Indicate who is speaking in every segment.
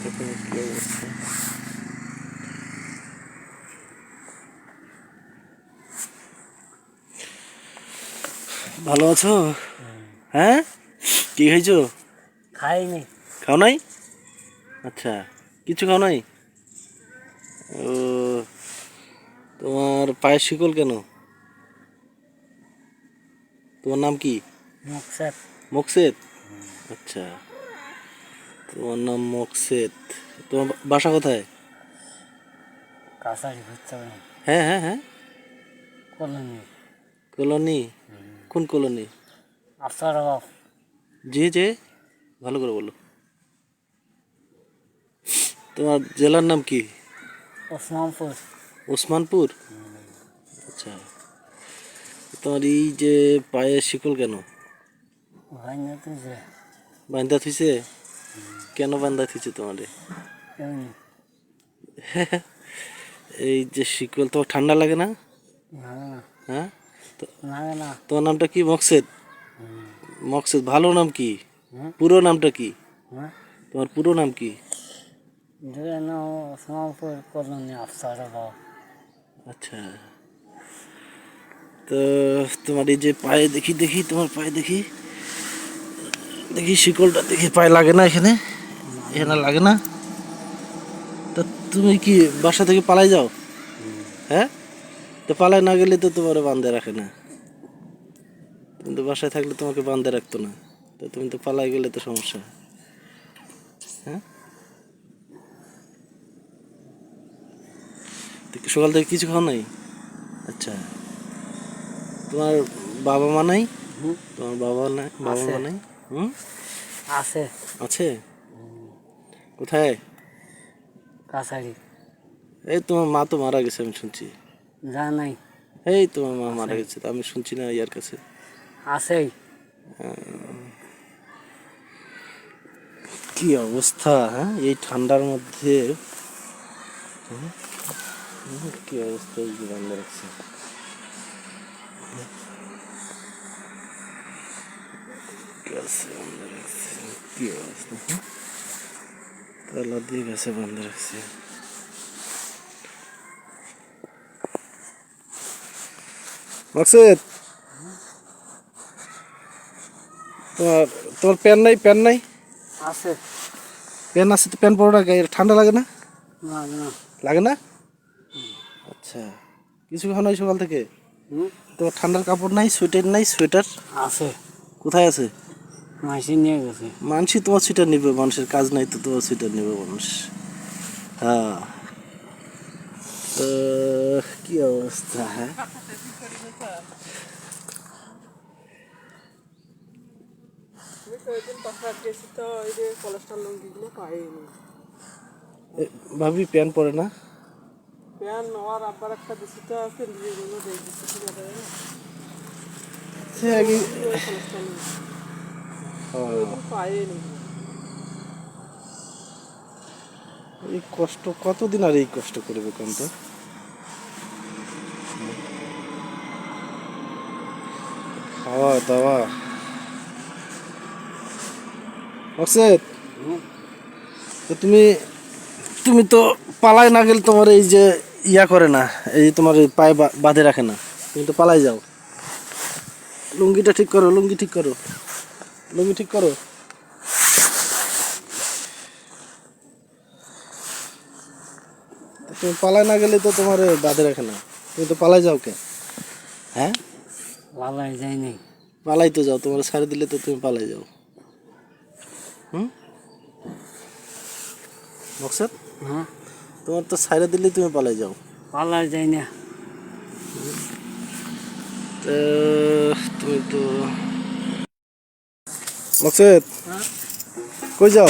Speaker 1: এখানে কি অবস্থা? ভালো আছো? হ্যাঁ, কি খাইছো?
Speaker 2: খাইনি।
Speaker 1: খাও নাই? আচ্ছা, কিছু খাও নাই? ও, তোমার পায়ের শিকল কেন? তোমার নাম কি?
Speaker 2: মকসেদ।
Speaker 1: মকসেদ? আচ্ছা, তোমার নাম মকসেদ। তোমার বাসা কোথায়?
Speaker 2: কাছারি ঘুরতে হবে।
Speaker 1: হ্যাঁ হ্যাঁ হ্যাঁ,
Speaker 2: কলোনি।
Speaker 1: কলোনি? কোন কলোনি?
Speaker 2: আফসার অফ।
Speaker 1: জি জি, ভালো করে বলো। তোমার জেলার নাম কি?
Speaker 2: ওসমানপুর।
Speaker 1: ওসমানপুর? আচ্ছা, তোমার এই যে পায়ে শিকল কেন?
Speaker 2: ভাইনা তো যে
Speaker 1: বান্ধা থুইছে? কেন বান্ধা থুইছে তোমারে?
Speaker 2: এমনি।
Speaker 1: এই যে শিকল, তোমার ঠান্ডা লাগে না?
Speaker 2: লাগে না।
Speaker 1: হ্যাঁ,
Speaker 2: লাগে না।
Speaker 1: তোমার নামটা কি? মকসেদ? মকসেদ ভালো নাম কি?
Speaker 2: হ্যাঁ
Speaker 1: পুরো নামটা কি?
Speaker 2: হ্যাঁ,
Speaker 1: তোমার পুরো নাম কি?
Speaker 2: Osmanpur colony Afsar of.
Speaker 1: আচ্ছা, তো তোমার এই যে পায়ে দেখি দেখি, তোমার পায়ে দেখি দেখি, শিকলটা দেখি, পায়ে লাগে না এখানে? এখানে লাগে না? তা তুমি কি বাসা থেকে পালাই যাও? হ্যাঁ, তো পালাই না গেলে তো তোমার বান্ধে রাখে না। তুমি তো বাসায় থাকলে তোমাকে বান্ধে রাখতো না, তো তুমি তো পালাই গেলে তো সমস্যা। হ্যাঁ, তো সকাল থেকে কিছু খাও নাই? আচ্ছা, তোমার বাবা মা নাই? তোমার বাবা নাই, বাবা
Speaker 2: আছে।
Speaker 1: মা নাই? হুম,
Speaker 2: আছে।
Speaker 1: আছে? কোথায়?
Speaker 2: কাছারি।
Speaker 1: এই তোমার মা তো মারা গেছে আমি শুনছি।
Speaker 2: যা নাই।
Speaker 1: এই তোমার মা মারা
Speaker 2: আছে।
Speaker 1: গেছে, তা আমি শুনছি না ইয়ার কাছে।
Speaker 2: আছেই।
Speaker 1: কি অবস্থা, হ্যাঁ, এই ঠান্ডার মধ্যে? কি অবস্থা, এই যে বান্ধা রাখছে। গাছে বান্ধা রাখছে, কি অবস্থা, হ্যাঁ? তালা দিয়ে গাছে বান্ধা রাখছে। মকসেদ, তোমার তোমার প্যান নাই? প্যান নাই?
Speaker 2: আছে।
Speaker 1: প্যান আছে তো প্যান পরো না, গায়ে ঠান্ডা লাগে না?
Speaker 2: লাগে না।
Speaker 1: লাগে না? আচ্ছা, কিছু খাও নাই সকাল থেকে? তোমার ঠান্ডার কাপড় নাই? সোয়েটার নাই? সোয়েটার
Speaker 2: আছে।
Speaker 1: কোথায় আছে?
Speaker 2: মাসি নিয়ে গেছে।
Speaker 1: মানুষই তোমার সোয়েটার নিবে, মানুষের কাজ নাই তো তোমার সোয়েটার নিবে মানুষ? হ্যাঁ, তো কি অবস্থা, হ্যাঁ? ভাবি প্যান পরে না?
Speaker 3: প্যান আমার আব্বার একটা দিছি তো আছে যেগুলো দিয়ে দিছি ঠিক আছে না
Speaker 1: সে আগে
Speaker 3: ওই কোলেস্ট্রল পাইনি
Speaker 1: এই কষ্ট কতদিন আর এই কষ্ট করবে কোন তো? খাওয়া দাওয়া। অক্সেদ, তো তুমি তুমি তো পালাই না গেলে তোমার এই যে ইয়া করে না, এই তোমার এই পায়ে বাঁধে রাখে না, তুমি তো পালাই যাও। লুঙ্গিটা ঠিক করো, লুঙ্গি ঠিক করো, লুঙ্গি ঠিক করো। তুমি পালাই না গেলে তো তোমার বাঁধে রাখে না, তুমি তো পালাই যাও কে? হ্যাঁ,
Speaker 2: পালাই যায়নি।
Speaker 1: পালাই তো যাও, তোমার ছাড়ে দিলে তো তুমি পালাই যাও। হুম, মকসদ,
Speaker 2: হ্যাঁ,
Speaker 1: তোমার তো ছাড়ে দিলে তুমি পালাই যাও।
Speaker 2: পালাই যাই না।
Speaker 1: তো তুমি তো মকসদ, কই যাও?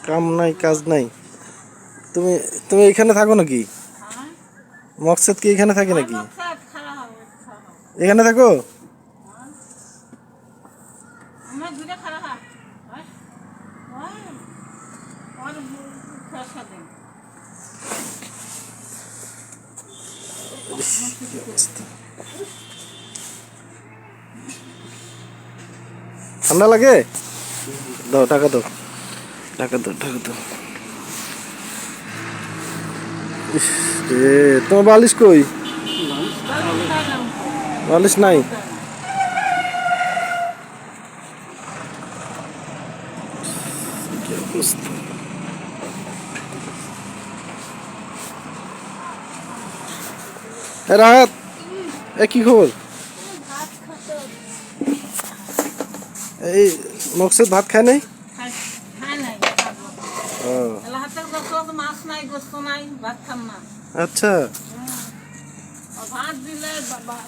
Speaker 1: কাম নাই কাজ নাই? তুমি তুমি এখানে থাকো নাকি? মকসদ কি এখানে থাকে নাকি? এখানে থাকো? কি অবস্থা। ঠান্ডা লাগে? দাও টাকা দাও, টাকা দাও, টাকা দাও। ইস রে, তোমার বালিশ কই? বালিশ নাই? কি অবস্থা। এ রাহাত, এ কি খবর? এই মকসুদ ভাত খায় নাই? ও
Speaker 3: মাছ নাই, গোস্ত নাই, ভাত খাম না।
Speaker 1: আচ্ছা,
Speaker 3: ভাত দিলে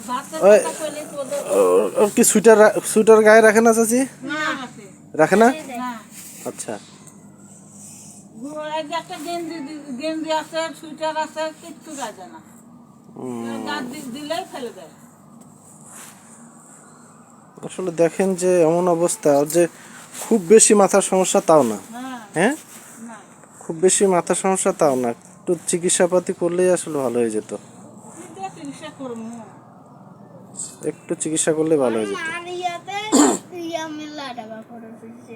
Speaker 3: ভাতের
Speaker 1: ওই
Speaker 3: কথা কইলে তো ওদের
Speaker 1: ওর কি সুইটার সুইটার গায়ে রাখে না চাচি?
Speaker 3: না আছে
Speaker 1: রাখে না?
Speaker 3: না।
Speaker 1: আচ্ছা,
Speaker 3: এই যে একটা গেঞ্জি আছে, সুইটার আছে, কিচ্ছু রাখে না। গাছ দিলেই ফেলে দেয়।
Speaker 1: আসলে দেখেন যে এমন অবস্থা, ওর যে খুব বেশি মাথার সমস্যা তাও না,
Speaker 3: হ্যাঁ
Speaker 1: হ্যাঁ,
Speaker 3: না,
Speaker 1: খুব বেশি মাথার সমস্যা তাও না, একটু চিকিৎসাপাতি করলেই আসলে ভালো হয়ে যেত,
Speaker 3: কি দিয়ে চিকিৎসা করবো?
Speaker 1: একটু চিকিৎসা করলে ভালো হয়ে যেত।
Speaker 4: আর ইয়াতে ইয়া মেলা টাকা খরচ হচ্ছে